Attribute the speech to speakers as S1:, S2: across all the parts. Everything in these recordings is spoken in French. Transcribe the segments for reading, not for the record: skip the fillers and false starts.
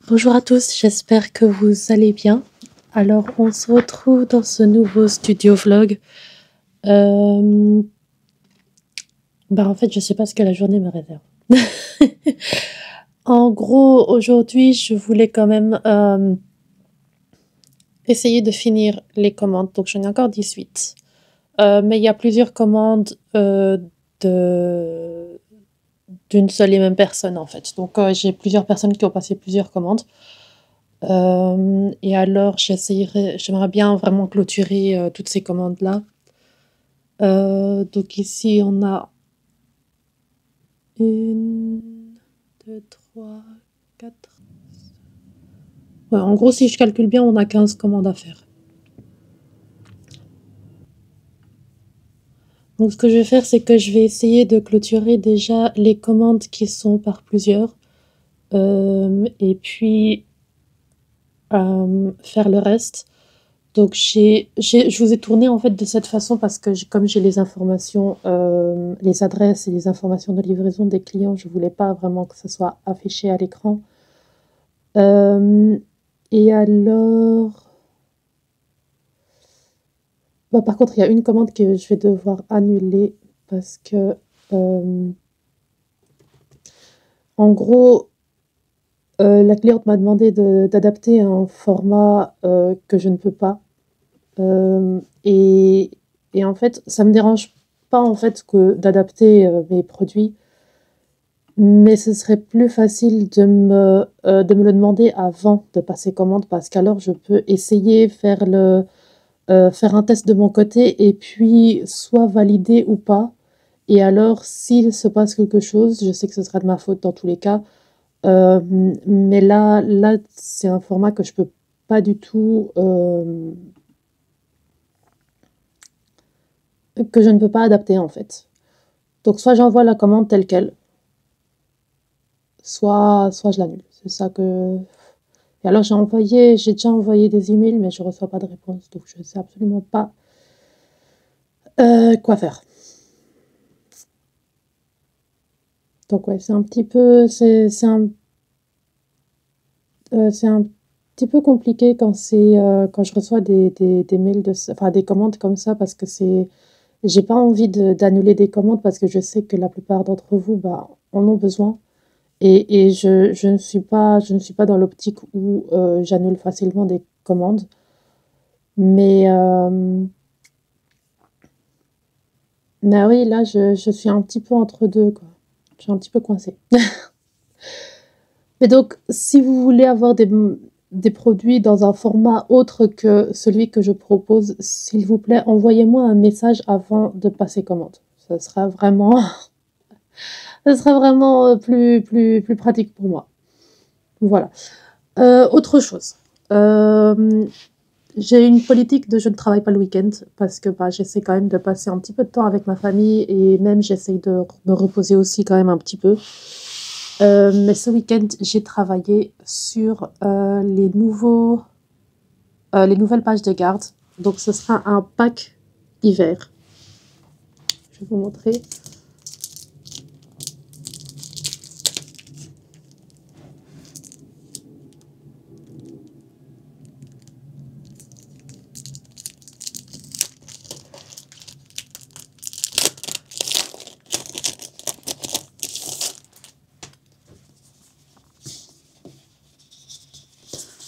S1: Bonjour à tous, j'espère que vous allez bien. Alors, on se retrouve dans ce nouveau studio vlog. En fait, je sais pas ce que la journée me réserve. En gros, aujourd'hui, je voulais quand même essayer de finir les commandes. Donc, j'en ai encore 18. Mais il y a plusieurs commandes d'une seule et même personne, en fait. Donc, j'ai plusieurs personnes qui ont passé plusieurs commandes. Et alors, j'aimerais bien vraiment clôturer toutes ces commandes-là. Donc ici, on a 1, 2, 3, 4. Ouais, en gros, si je calcule bien, on a 15 commandes à faire. Donc, ce que je vais faire, c'est que je vais essayer de clôturer déjà les commandes qui sont par plusieurs. Et puis, faire le reste. Donc, je vous ai tourné en fait de cette façon parce que comme j'ai les informations, les adresses et les informations de livraison des clients, je voulais pas vraiment que ça soit affiché à l'écran. Et alors... Bon, par contre, il y a une commande que je vais devoir annuler parce que, en gros, la cliente m'a demandé d'adapter un format que je ne peux pas. Et en fait, ça me dérange pas en fait que d'adapter mes produits, mais ce serait plus facile de me le demander avant de passer commande parce qu'alors je peux essayer faire un test de mon côté et puis soit valider ou pas. Et alors, s'il se passe quelque chose, je sais que ce sera de ma faute dans tous les cas. Mais là, c'est un format que je peux pas du tout, que je ne peux pas adapter en fait. Donc soit j'envoie la commande telle quelle, soit je l'annule. C'est ça que... Et alors j'ai déjà envoyé des emails, mais je reçois pas de réponse, donc je sais absolument pas quoi faire. Donc ouais, c'est un petit peu, c'est un petit peu compliqué quand je reçois des mails enfin des commandes comme ça parce que j'ai pas envie d'annuler des commandes parce que je sais que la plupart d'entre vous, bah, en ont besoin. Et je ne suis pas dans l'optique où j'annule facilement des commandes. Mais oui, là, je suis un petit peu entre deux, quoi. Je suis un petit peu coincée. Mais donc, si vous voulez avoir des produits dans un format autre que celui que je propose, s'il vous plaît, envoyez-moi un message avant de passer commande. Ça sera vraiment, plus pratique pour moi. Voilà. Autre chose. j'ai une politique de je ne travaille pas le week-end parce que bah, j'essaie quand même de passer un petit peu de temps avec ma famille et même j'essaie de me reposer aussi quand même un petit peu. Mais ce week-end, j'ai travaillé sur les nouvelles pages de garde. Donc ce sera un pack hiver. Je vais vous montrer.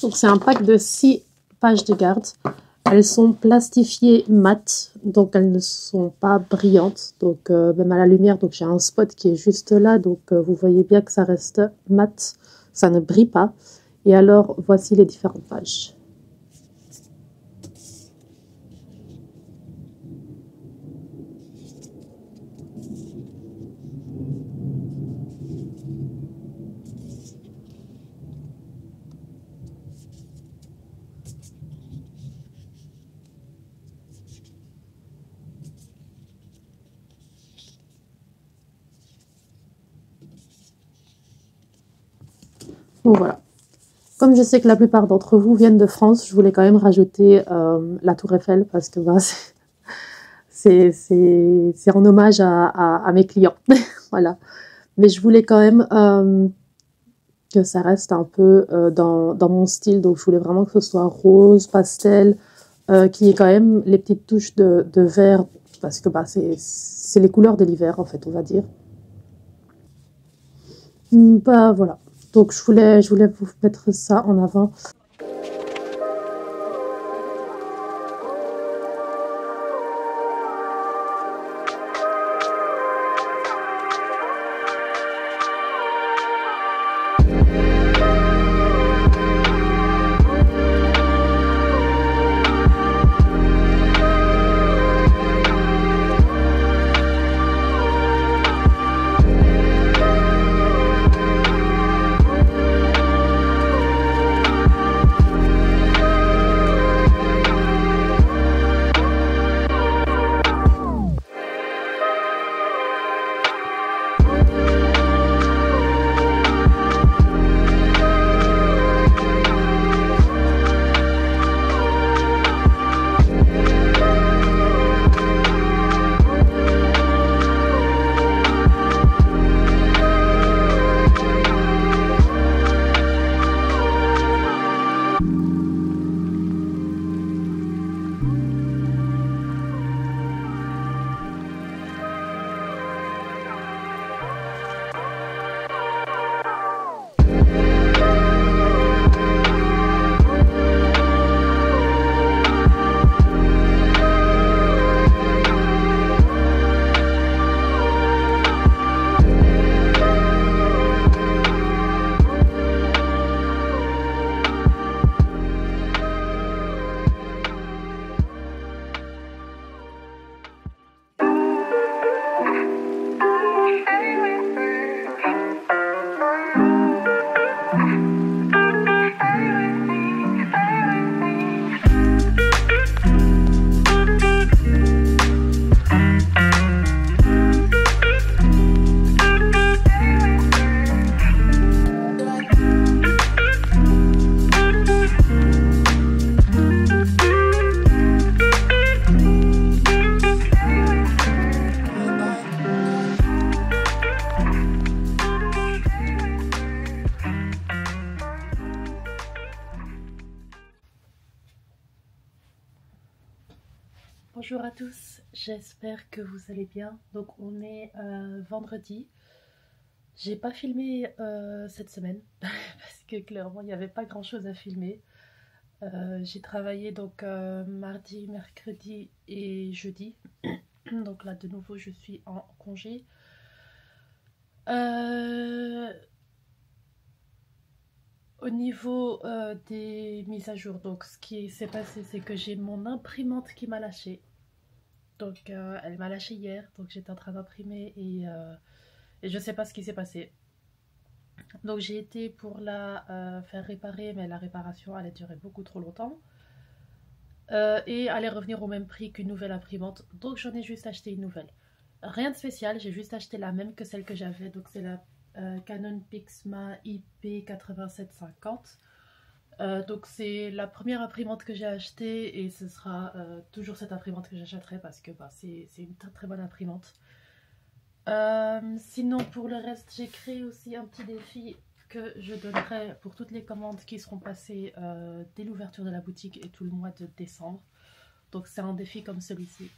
S1: Donc c'est un pack de 6 pages de garde. Elles sont plastifiées mat, donc elles ne sont pas brillantes, donc même à la lumière. Donc j'ai un spot qui est juste là, donc vous voyez bien que ça reste mat, ça ne brille pas. Et alors voici les différentes pages. Donc voilà. Comme je sais que la plupart d'entre vous viennent de France, je voulais quand même rajouter la Tour Eiffel parce que bah, c'est en hommage à mes clients. Voilà. Mais je voulais quand même que ça reste un peu dans mon style. Donc je voulais vraiment que ce soit rose, pastel, qu'il y ait quand même les petites touches de vert parce que bah, c'est les couleurs de l'hiver en fait, on va dire. Bah voilà. Donc je voulais vous mettre ça en avant. Bonjour à tous, j'espère que vous allez bien. Donc on est vendredi. J'ai pas filmé cette semaine parce que clairement il n'y avait pas grand chose à filmer. J'ai travaillé donc mardi, mercredi et jeudi. Donc là de nouveau je suis en congé. Au niveau des mises à jour, donc ce qui s'est passé c'est que j'ai mon imprimante qui m'a lâché. Donc elle m'a lâché hier, donc j'étais en train d'imprimer et je sais pas ce qui s'est passé. Donc j'ai été pour la faire réparer, mais la réparation elle a duré beaucoup trop longtemps. et allait revenir au même prix qu'une nouvelle imprimante. Donc j'en ai juste acheté une nouvelle. Rien de spécial, j'ai juste acheté la même que celle que j'avais. Donc c'est la Canon Pixma IP8750. Donc c'est la première imprimante que j'ai achetée et ce sera toujours cette imprimante que j'achèterai parce que bah, c'est une très très bonne imprimante. Sinon pour le reste j'ai créé aussi un petit défi que je donnerai pour toutes les commandes qui seront passées dès l'ouverture de la boutique et tout le mois de décembre. Donc c'est un défi comme celui-ci.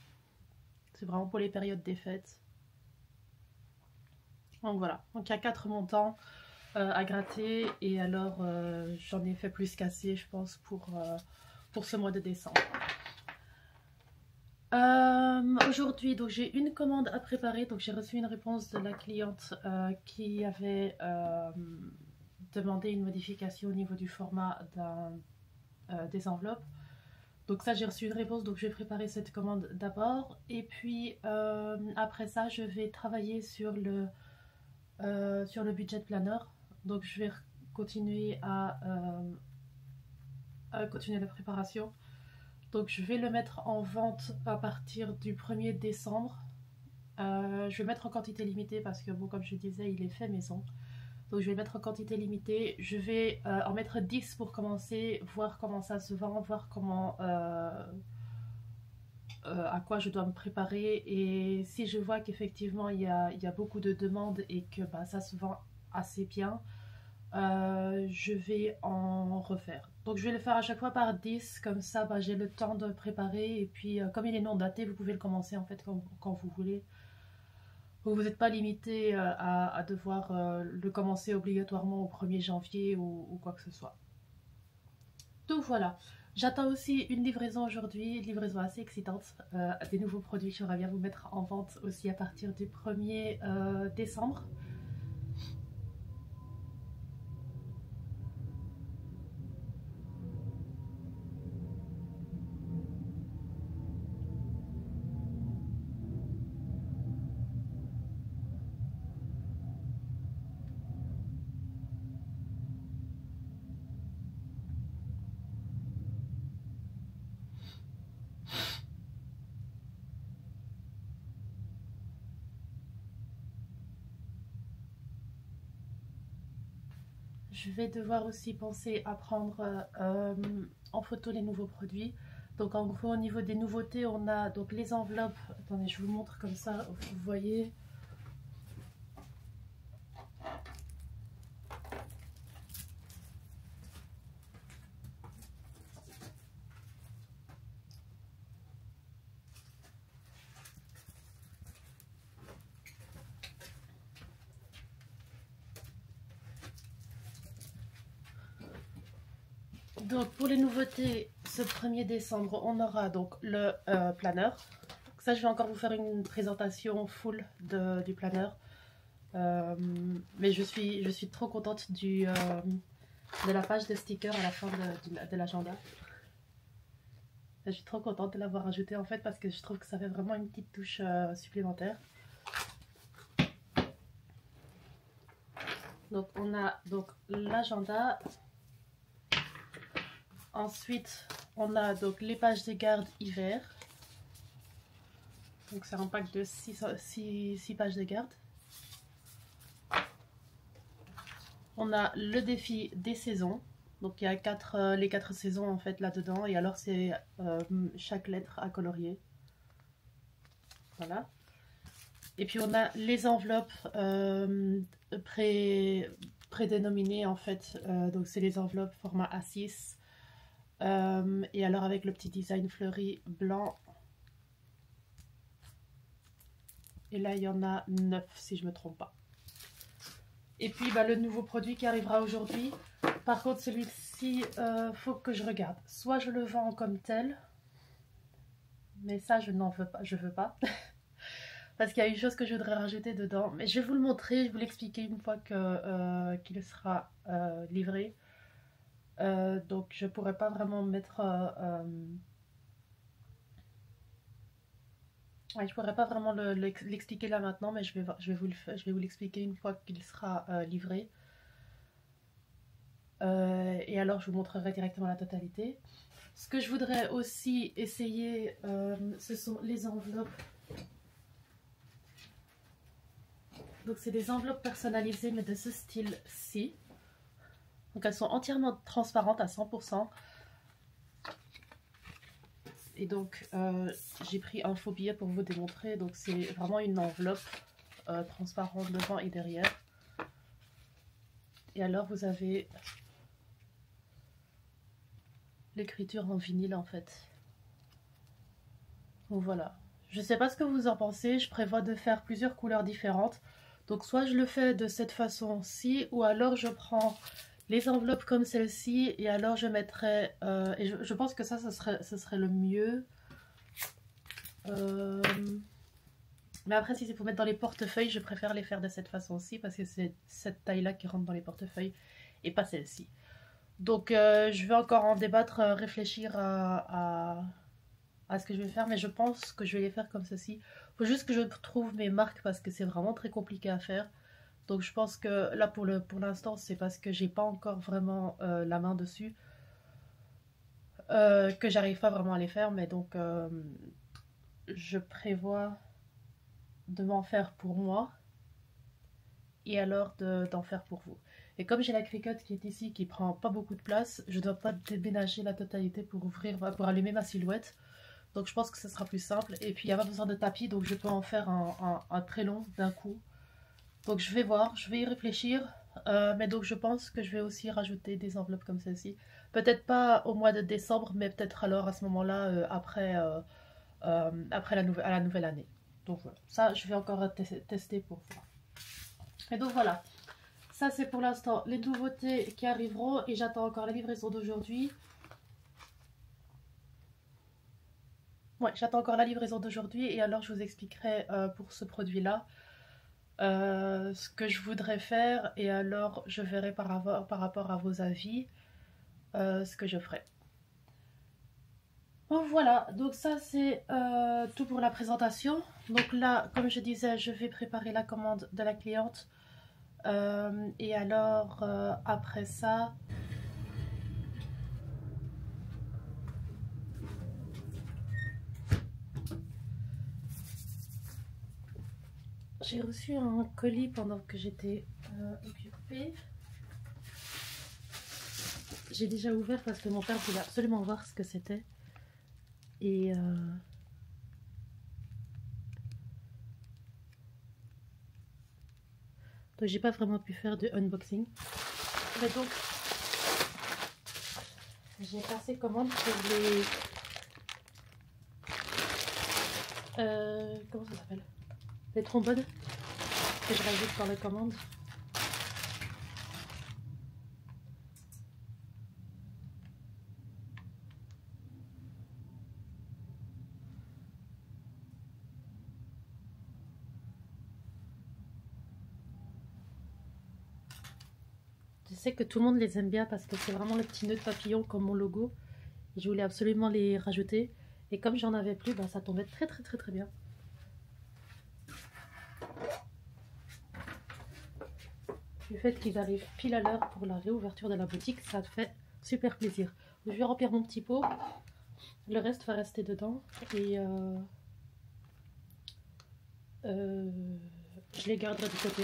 S1: C'est vraiment pour les périodes des fêtes. Donc voilà, donc il y a 4 montants à gratter et alors j'en ai fait plus qu'assez je pense pour ce mois de décembre. Aujourd'hui donc j'ai une commande à préparer, donc j'ai reçu une réponse de la cliente qui avait demandé une modification au niveau du format des enveloppes. Donc ça j'ai reçu une réponse, donc je vais préparer cette commande d'abord et puis après ça je vais travailler sur le budget planner. Donc je vais continuer à continuer la préparation. Donc je vais le mettre en vente à partir du 1er décembre. Je vais le mettre en quantité limitée parce que bon, comme je disais, il est fait maison. Donc je vais le mettre en quantité limitée. Je vais en mettre 10 pour commencer, voir comment ça se vend, voir comment à quoi je dois me préparer. Et si je vois qu'effectivement il y a beaucoup de demandes et que bah, ça se vend assez bien, je vais en refaire. Donc je vais le faire à chaque fois par 10, comme ça bah, j'ai le temps de préparer et puis comme il est non daté, vous pouvez le commencer en fait quand vous voulez. Vous n'êtes pas limité à devoir le commencer obligatoirement au 1er janvier ou quoi que ce soit. Donc voilà, j'attends aussi une livraison aujourd'hui, une livraison assez excitante, des nouveaux produits que j'aimerais bien vous mettre en vente aussi à partir du 1er décembre. Je vais devoir aussi penser à prendre en photo les nouveaux produits. Donc en gros au niveau des nouveautés on a donc les enveloppes. Attendez je vous montre comme ça vous voyez. Donc pour les nouveautés, ce 1er décembre, on aura donc le planeur. Donc ça, je vais encore vous faire une présentation full du planeur. Mais je suis trop contente de la page de stickers à la fin de l'agenda. Je suis trop contente de l'avoir ajouté en fait parce que je trouve que ça fait vraiment une petite touche supplémentaire. Donc on a donc l'agenda. Ensuite, on a donc les pages de garde hiver. Donc c'est un pack de 6 pages de garde. On a le défi des saisons. Donc il y a les 4 saisons en fait là-dedans. Et alors c'est chaque lettre à colorier. Voilà. Et puis on a les enveloppes prédénominées en fait. Donc c'est les enveloppes format A6. Et alors avec le petit design fleuri blanc. Et là il y en a 9 si je me trompe pas. Et puis bah, le nouveau produit qui arrivera aujourd'hui. Par contre celui-ci faut que je regarde. Soit je le vends comme tel. Mais ça je n'en veux pas. Je veux pas. Parce qu'il y a une chose que je voudrais rajouter dedans. Mais je vais vous le montrer. Je vais vous l'expliquer une fois qu'il sera livré. Donc je pourrais pas vraiment mettre ouais, je pourrais pas vraiment l'expliquer là maintenant, mais je vais vous l'expliquer une fois qu'il sera livré. Et alors je vous montrerai directement la totalité. Ce que je voudrais aussi essayer, ce sont les enveloppes. Donc c'est des enveloppes personnalisées mais de ce style-ci. Donc elles sont entièrement transparentes à 100%. Et donc j'ai pris un faux billet pour vous démontrer. Donc c'est vraiment une enveloppe transparente devant et derrière. Et alors vous avez l'écriture en vinyle en fait. Donc voilà. Je ne sais pas ce que vous en pensez. Je prévois de faire plusieurs couleurs différentes. Donc soit je le fais de cette façon-ci, ou alors je prends les enveloppes comme celle-ci, et alors je mettrai... et je pense que ça, ce serait le mieux. Mais après, si c'est pour mettre dans les portefeuilles, je préfère les faire de cette façon-ci, parce que c'est cette taille-là qui rentre dans les portefeuilles, et pas celle-ci. Donc je vais encore en débattre, réfléchir à ce que je vais faire, mais je pense que je vais les faire comme ceci. Il faut juste que je trouve mes marques parce que c'est vraiment très compliqué à faire. Donc je pense que là pour l'instant c'est parce que j'ai pas encore vraiment la main dessus que j'arrive pas vraiment à les faire, mais donc je prévois de m'en faire pour moi et alors d'en faire pour vous. Et comme j'ai la Cricut qui est ici qui prend pas beaucoup de place, je dois pas déménager la totalité pour ouvrir, pour allumer ma silhouette. Donc je pense que ce sera plus simple. Et puis il n'y a pas besoin de tapis, donc je peux en faire un très long d'un coup. Donc je vais voir, je vais y réfléchir. Mais donc je pense que je vais aussi rajouter des enveloppes comme celle-ci. Peut-être pas au mois de décembre, mais peut-être alors à ce moment-là, après à la nouvelle année. Donc voilà, ça je vais encore tester pour voir. Et donc voilà, ça c'est pour l'instant les nouveautés qui arriveront. Et j'attends encore la livraison d'aujourd'hui. Ouais, j'attends encore la livraison d'aujourd'hui et alors je vous expliquerai pour ce produit-là ce que je voudrais faire et alors je verrai par rapport à vos avis ce que je ferai. Donc voilà, donc ça c'est tout pour la présentation. Donc là, comme je disais, je vais préparer la commande de la cliente et alors après ça... J'ai reçu un colis pendant que j'étais occupée. J'ai déjà ouvert parce que mon père voulait absolument voir ce que c'était. Et donc j'ai pas vraiment pu faire de unboxing. Mais donc j'ai passé commande pour les... comment ça s'appelle? Les trombones que je rajoute dans la commande. Je sais que tout le monde les aime bien parce que c'est vraiment le petit nœud de papillon comme mon logo. Et je voulais absolument les rajouter. Et comme j'en avais plus, bah, ça tombait très bien. Du fait qu'ils arrivent pile à l'heure pour la réouverture de la boutique, ça fait super plaisir. Je vais remplir mon petit pot. Le reste va rester dedans. Et je les garderai du côté.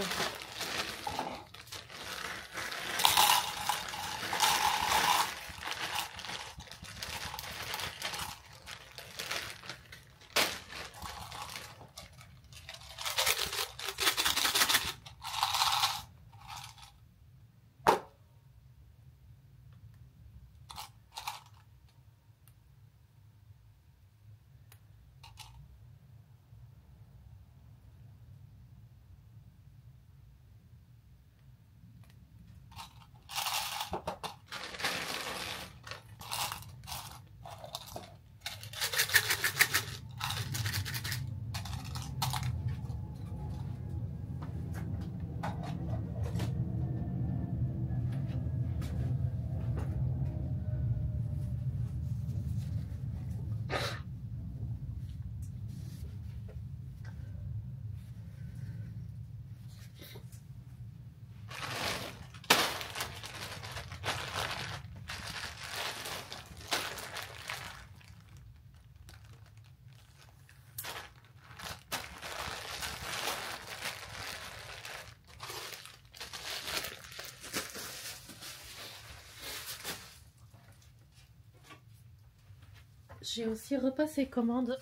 S1: J'ai aussi repassé commande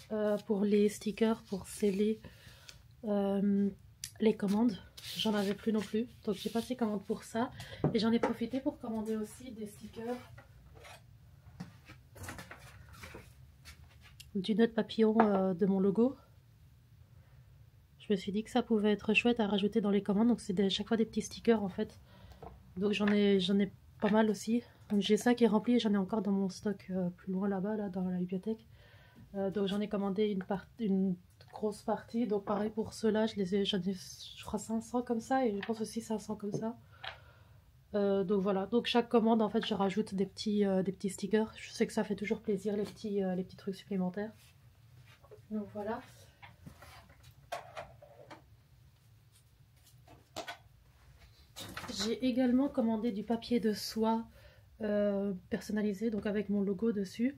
S1: pour les stickers pour sceller les commandes. J'en avais plus non plus, donc j'ai passé commande pour ça. Et j'en ai profité pour commander aussi des stickers du nœud papillon de mon logo. Je me suis dit que ça pouvait être chouette à rajouter dans les commandes, donc c'est chaque fois des petits stickers en fait. Donc j'en ai pas mal aussi. Donc j'ai ça qui est rempli et j'en ai encore dans mon stock plus loin là-bas, là, dans la bibliothèque. Donc j'en ai commandé une grosse partie. Donc pareil pour ceux-là, j'en ai je crois 500 comme ça et je pense aussi 500 comme ça. Donc voilà, donc chaque commande en fait je rajoute des petits stickers. Je sais que ça fait toujours plaisir les petits trucs supplémentaires. Donc voilà. J'ai également commandé du papier de soie personnalisé, donc avec mon logo dessus.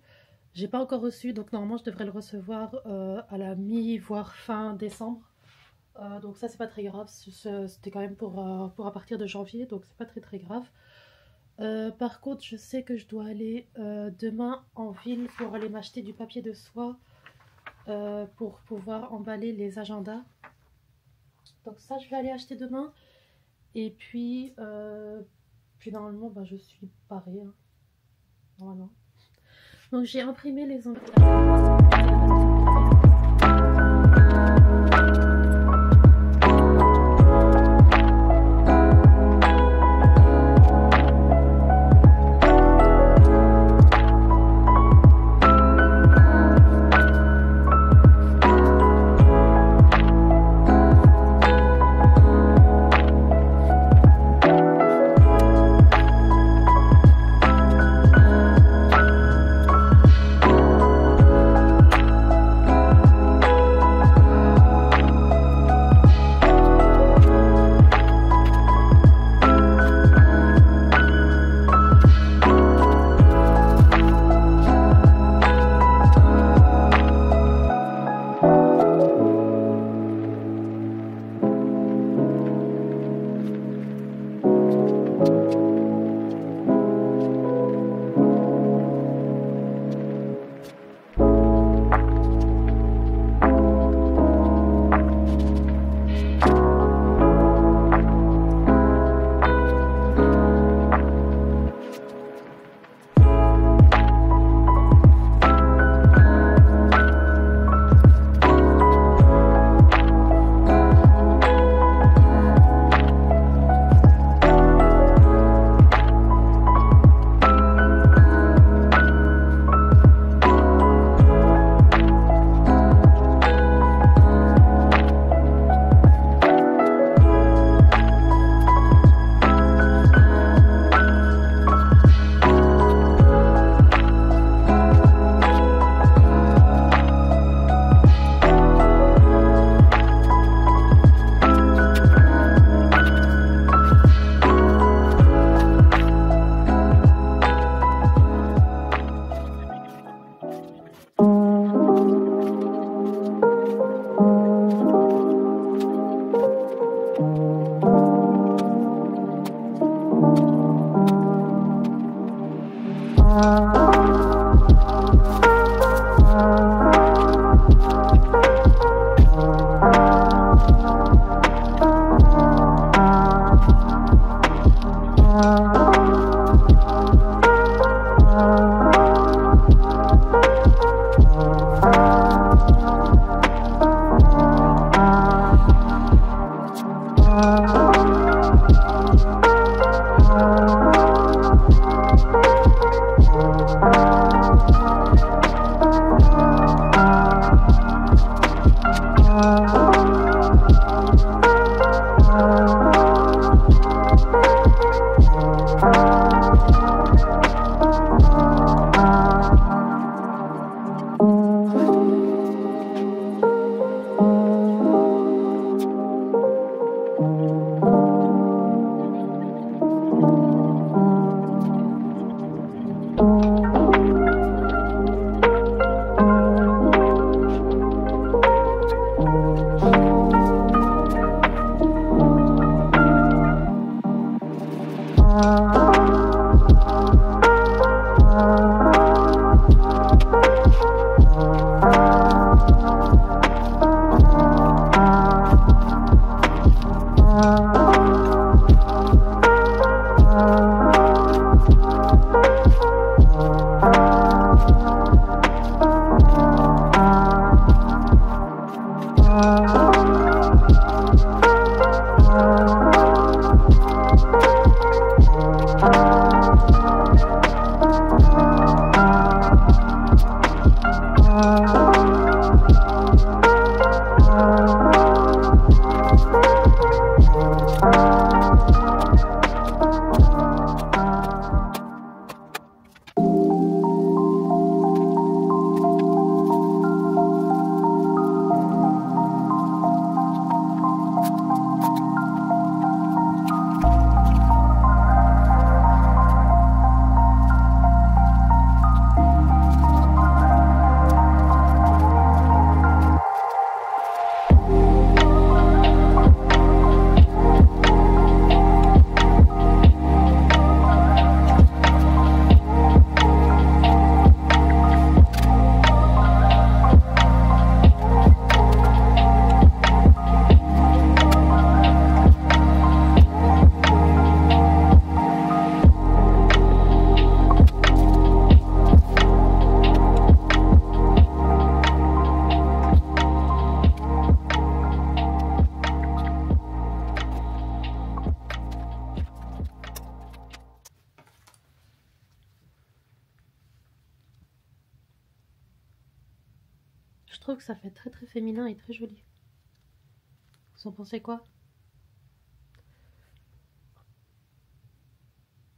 S1: J'ai pas encore reçu, donc normalement je devrais le recevoir à la voire fin décembre. Donc ça c'est pas très grave, c'était quand même pour à partir de janvier, donc c'est pas très grave. Par contre je sais que je dois aller demain en ville pour aller m'acheter du papier de soie pour pouvoir emballer les agendas. Donc ça je vais aller acheter demain. Et puis normalement je suis parée, hein. Normalement. Donc j'ai imprimé les
S2: Je trouve que ça fait très féminin et très joli. Vous en pensez quoi?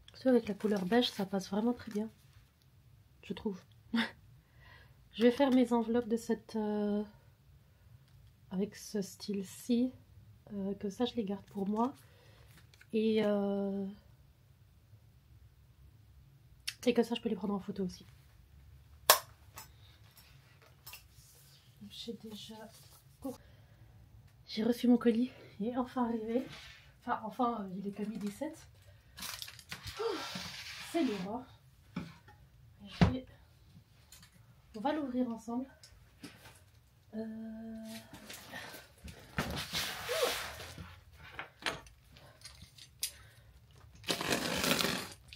S2: Surtout avec la couleur beige, ça passe vraiment très bien. Je trouve. Je vais faire mes enveloppes de cette... avec ce style-ci. Que ça, je les garde pour moi. Et que ça, je peux les prendre en photo aussi. J'ai reçu mon colis, il est enfin arrivé. Enfin, il est que midi 7. C'est lourd. On va l'ouvrir ensemble.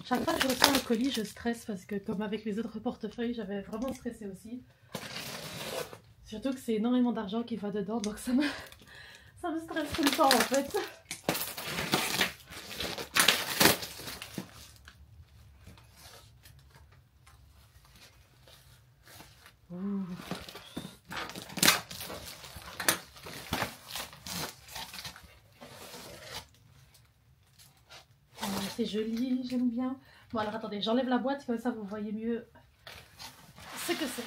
S2: Chaque fois que je reçois un colis, je stresse parce que comme avec les autres portefeuilles, j'avais vraiment stressé aussi. Surtout que c'est énormément d'argent qui va dedans, donc ça me stresse tout le temps en fait. C'est joli, j'aime bien. Bon alors attendez, j'enlève la boîte, comme ça vous voyez mieux ce que c'est.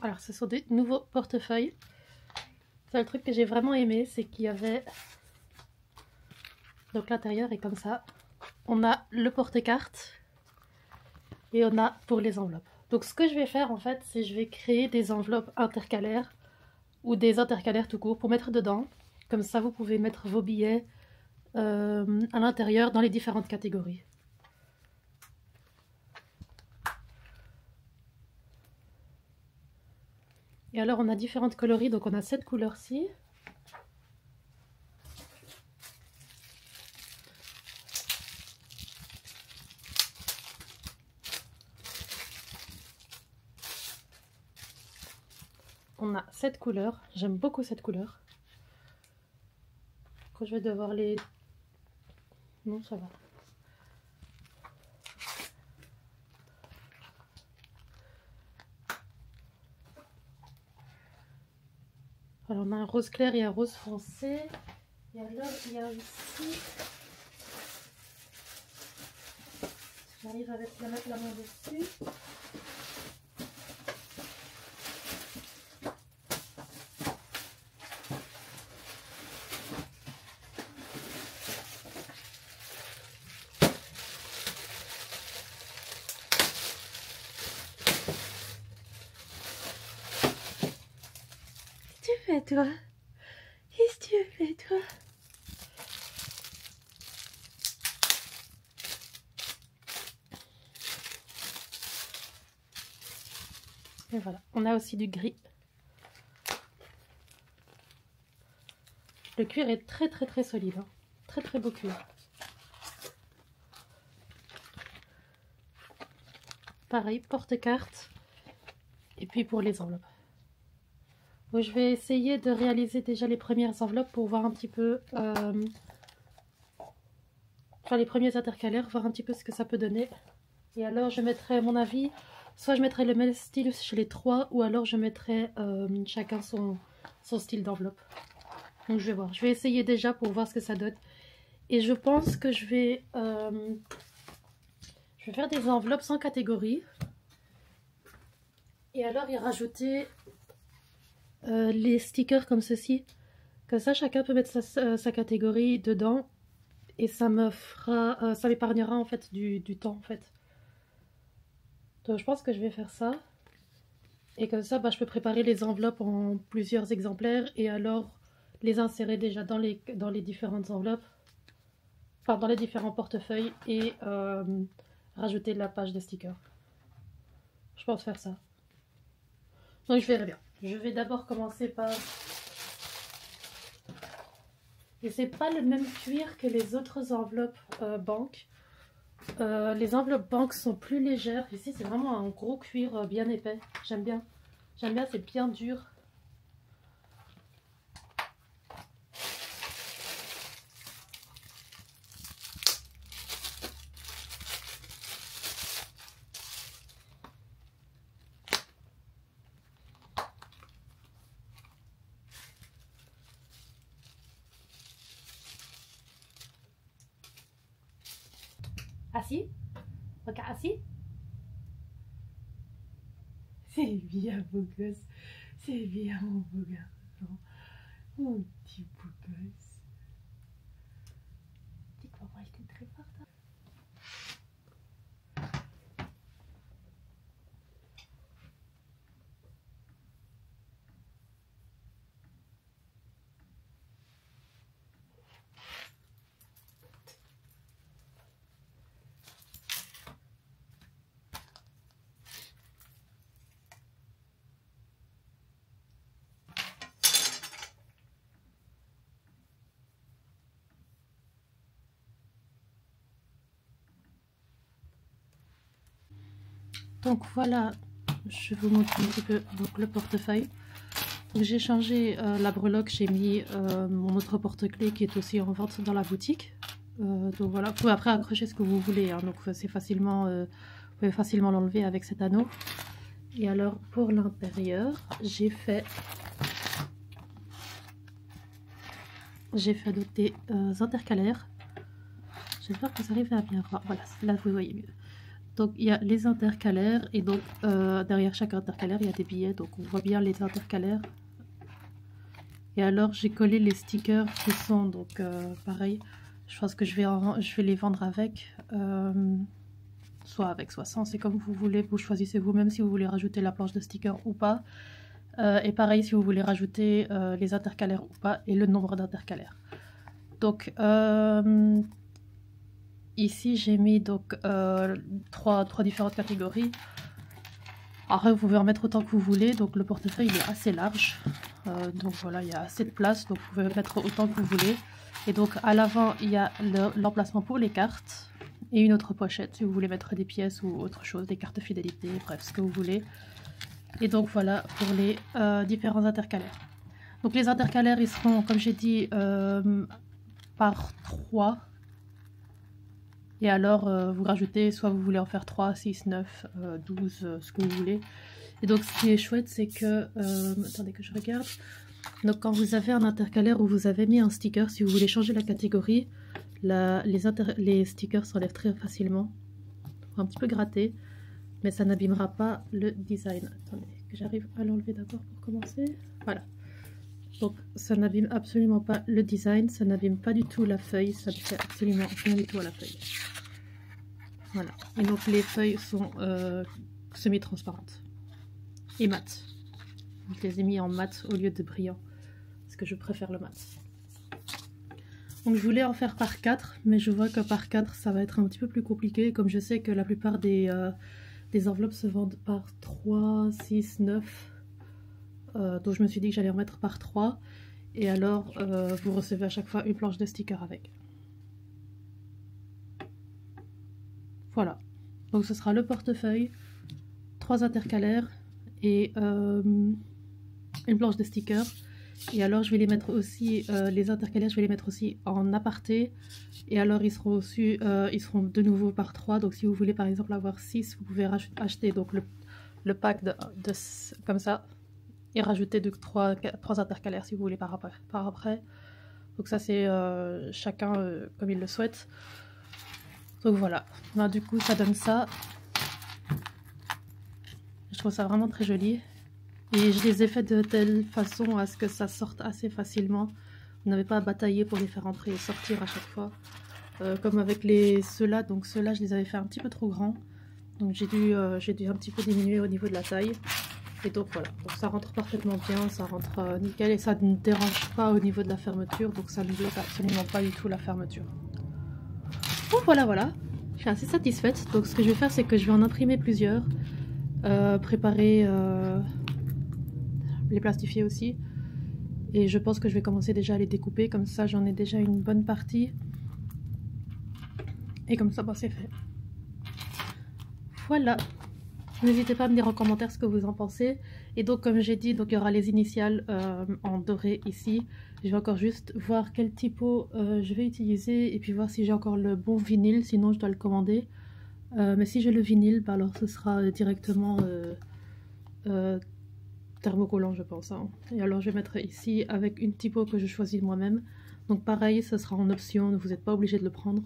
S2: Alors ce sont des nouveaux portefeuilles. C'est le truc que j'ai vraiment aimé, c'est qu'il y avait... Donc l'intérieur est comme ça. On a le porte-carte et on a pour les enveloppes. Donc ce que je vais faire en fait, c'est je vais créer des enveloppes intercalaires ou des intercalaires tout court pour mettre dedans. Comme ça vous pouvez mettre vos billets à l'intérieur dans les différentes catégories. Et alors on a différentes coloris, donc on a cette couleur-ci. On a cette couleur, j'aime beaucoup cette couleur. Quand je vais devoir les... Non, ça va. Alors on a un rose clair et un rose foncé. Et alors il y a aussi... J'arrive à mettre la main dessus. Qu'est-ce que tu fais toi? Qu'est-ce que tu fais toi? Et voilà, on a aussi du gris. Le cuir est très très très solide, hein. Très très beau cuir. Pareil, porte-carte. Et puis pour les enveloppes. Donc, je vais essayer de réaliser déjà les premières enveloppes pour voir un petit peu... enfin les premiers intercalaires, voir un petit peu ce que ça peut donner. Et alors je mettrai, à mon avis, soit je mettrai le même style chez les trois, ou alors je mettrai chacun son style d'enveloppe. Donc je vais voir, je vais essayer déjà pour voir ce que ça donne. Et je pense que je vais faire des enveloppes sans catégorie. Et alors y rajouter les stickers comme ceci. Comme ça chacun peut mettre sa catégorie dedans. Et ça me fera, ça m'épargnera en fait du temps en fait. Donc je pense que je vais faire ça. Et comme ça, bah, je peux préparer les enveloppes en plusieurs exemplaires et alors les insérer déjà dans les différentes enveloppes. Enfin, dans les différents portefeuilles et rajouter la page de stickers. Je pense faire ça. Donc je verrai bien. Je vais d'abord commencer par... Et c'est pas le même cuir que les autres enveloppes banque. Les enveloppes banque sont plus légères. Ici, c'est vraiment un gros cuir bien épais. J'aime bien. J'aime bien, c'est bien dur. Assis? Regarde, assis? C'est bien, beau gosse. C'est bien, mon beau garçon. Mon petit beau gosse. Tu crois moi, j'étais très forte. Donc voilà, je vous montre un petit peu donc, le portefeuille. J'ai changé la breloque, j'ai mis mon autre porte-clés qui est aussi en vente dans la boutique. Donc voilà, vous pouvez après accrocher ce que vous voulez, hein, donc c'est facilement, vous pouvez facilement l'enlever avec cet anneau. Et alors pour l'intérieur, j'ai fait donc des intercalaires. J'espère que vous arrivez à bien voir. Voilà, là vous voyez mieux. Donc il y a les intercalaires et donc derrière chaque intercalaire il y a des billets, donc on voit bien les intercalaires. Et alors j'ai collé les stickers qui sont donc pareil. Je pense que je vais les vendre avec, soit avec, soit sans, c'est comme vous voulez, vous choisissez vous-même si vous voulez rajouter la planche de stickers ou pas. Et pareil si vous voulez rajouter les intercalaires ou pas et le nombre d'intercalaires. Donc ici j'ai mis donc trois différentes catégories. Après vous pouvez en mettre autant que vous voulez, donc le portefeuille il est assez large. Donc voilà, il y a assez de place, donc vous pouvez mettre autant que vous voulez. Et donc à l'avant il y a l'emplacement pour les cartes et une autre pochette si vous voulez mettre des pièces ou autre chose, des cartes fidélité, bref ce que vous voulez. Et donc voilà pour les différents intercalaires. Donc les intercalaires ils seront comme j'ai dit par 3. Et alors vous rajoutez, soit vous voulez en faire 3, 6, 9, 12, ce que vous voulez. Et donc ce qui est chouette c'est que, attendez que je regarde, donc quand vous avez un intercalaire où vous avez mis un sticker, si vous voulez changer la catégorie, les stickers s'enlèvent très facilement. Faut un petit peu gratter, mais ça n'abîmera pas le design. Attendez que j'arrive à l'enlever d'abord pour commencer. Voilà. Donc ça n'abîme absolument pas le design, ça n'abîme pas du tout la feuille, ça ne fait absolument rien du tout à la feuille. Voilà. Et donc les feuilles sont semi-transparentes et mat. Je les ai mis en mat au lieu de brillant, parce que je préfère le mat. Donc je voulais en faire par 4, mais je vois que par 4 ça va être un petit peu plus compliqué, comme je sais que la plupart des les enveloppes se vendent par 3, 6, 9. Donc je me suis dit que j'allais en mettre par 3. Et alors, vous recevez à chaque fois une planche de stickers avec. Voilà. Donc ce sera le portefeuille, 3 intercalaires et une planche de stickers. Et alors je vais les mettre aussi, les intercalaires, je vais les mettre aussi en aparté. Et alors ils seront de nouveau par 3. Donc si vous voulez par exemple avoir 6, vous pouvez acheter donc le pack comme ça. Et rajouter 3 intercalaires si vous voulez par après. Donc ça c'est chacun comme il le souhaite. Donc voilà, ben, du coup ça donne ça. Je trouve ça vraiment très joli. Et je les ai fait de telle façon à ce que ça sorte assez facilement. Vous n'avez pas à batailler pour les faire entrer et sortir à chaque fois. Comme avec ceux-là, donc ceux-là je les avais fait un petit peu trop grands. Donc j'ai dû un petit peu diminuer au niveau de la taille. Et donc voilà, donc ça rentre parfaitement bien, ça rentre nickel et ça ne dérange pas au niveau de la fermeture. Donc ça ne bloque absolument pas du tout la fermeture. Bon voilà, je suis assez satisfaite. Donc ce que je vais faire c'est que je vais en imprimer plusieurs. Préparer, les plastifier aussi. Et je pense que je vais commencer déjà à les découper, comme ça j'en ai déjà une bonne partie. Et comme ça, bon, c'est fait. Voilà. N'hésitez pas à me dire en commentaire ce que vous en pensez. Et donc comme j'ai dit, donc il y aura les initiales en doré ici. Je vais encore juste voir quel typo je vais utiliser et puis voir si j'ai encore le bon vinyle, sinon je dois le commander. Mais si j'ai le vinyle, bah alors ce sera directement thermocollant je pense. Hein. Et alors je vais mettre ici avec une typo que je choisis moi-même. Donc pareil, ce sera en option, vous n'êtes pas obligé de le prendre.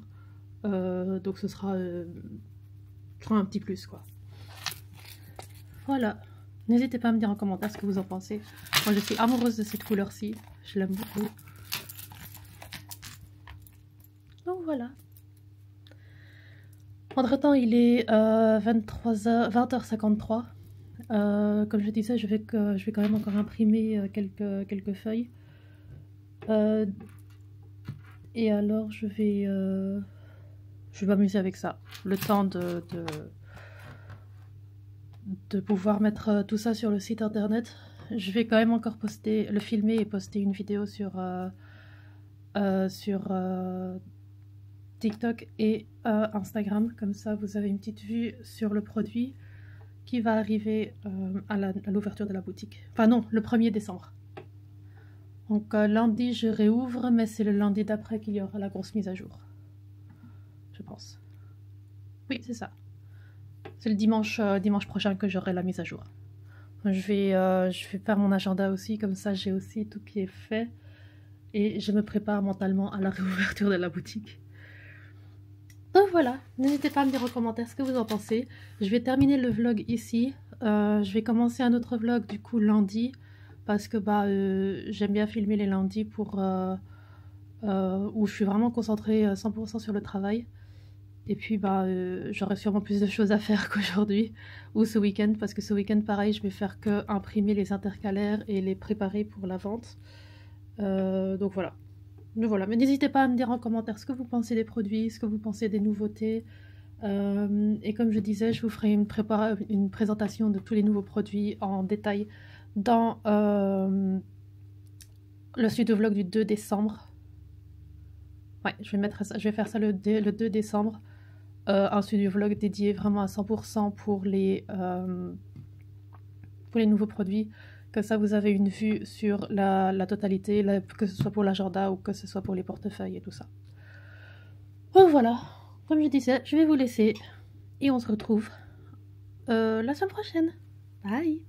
S2: Donc ce sera un petit plus quoi. Voilà, n'hésitez pas à me dire en commentaire ce que vous en pensez. Moi je suis amoureuse de cette couleur-ci, je l'aime beaucoup. Donc voilà. Entre temps il est 20h53. Comme je disais, je vais quand même encore imprimer quelques feuilles. Et alors je vais m'amuser avec ça. Le temps de pouvoir mettre tout ça sur le site internet. Je vais quand même encore le filmer et poster une vidéo sur TikTok et Instagram. Comme ça, vous avez une petite vue sur le produit qui va arriver à l'ouverture de la boutique. Enfin non, le 1er décembre. Donc lundi, je réouvre, mais c'est le lundi d'après qu'il y aura la grosse mise à jour. Je pense. Oui, c'est ça. C'est le dimanche prochain que j'aurai la mise à jour. Je vais faire mon agenda aussi, comme ça j'ai aussi tout qui est fait. Et je me prépare mentalement à la réouverture de la boutique. Donc voilà, n'hésitez pas à me dire en commentaire ce que vous en pensez. Je vais terminer le vlog ici. Je vais commencer un autre vlog du coup lundi. Parce que j'aime bien filmer les lundis où je suis vraiment concentrée 100% sur le travail. Et puis j'aurai sûrement plus de choses à faire qu'aujourd'hui ou ce week-end, parce que ce week-end pareil je vais faire que imprimer les intercalaires et les préparer pour la vente. Donc voilà. Mais n'hésitez pas à me dire en commentaire ce que vous pensez des produits, ce que vous pensez des nouveautés. Et comme je disais, je vous ferai une présentation de tous les nouveaux produits en détail dans le studio vlog du 2 décembre. Ouais, je vais faire ça le 2 décembre. Un studio vlog dédié vraiment à 100% pour les nouveaux produits. Comme ça, vous avez une vue sur la totalité, que ce soit pour l'agenda ou que ce soit pour les portefeuilles et tout ça. Donc voilà, comme je disais, je vais vous laisser et on se retrouve la semaine prochaine. Bye!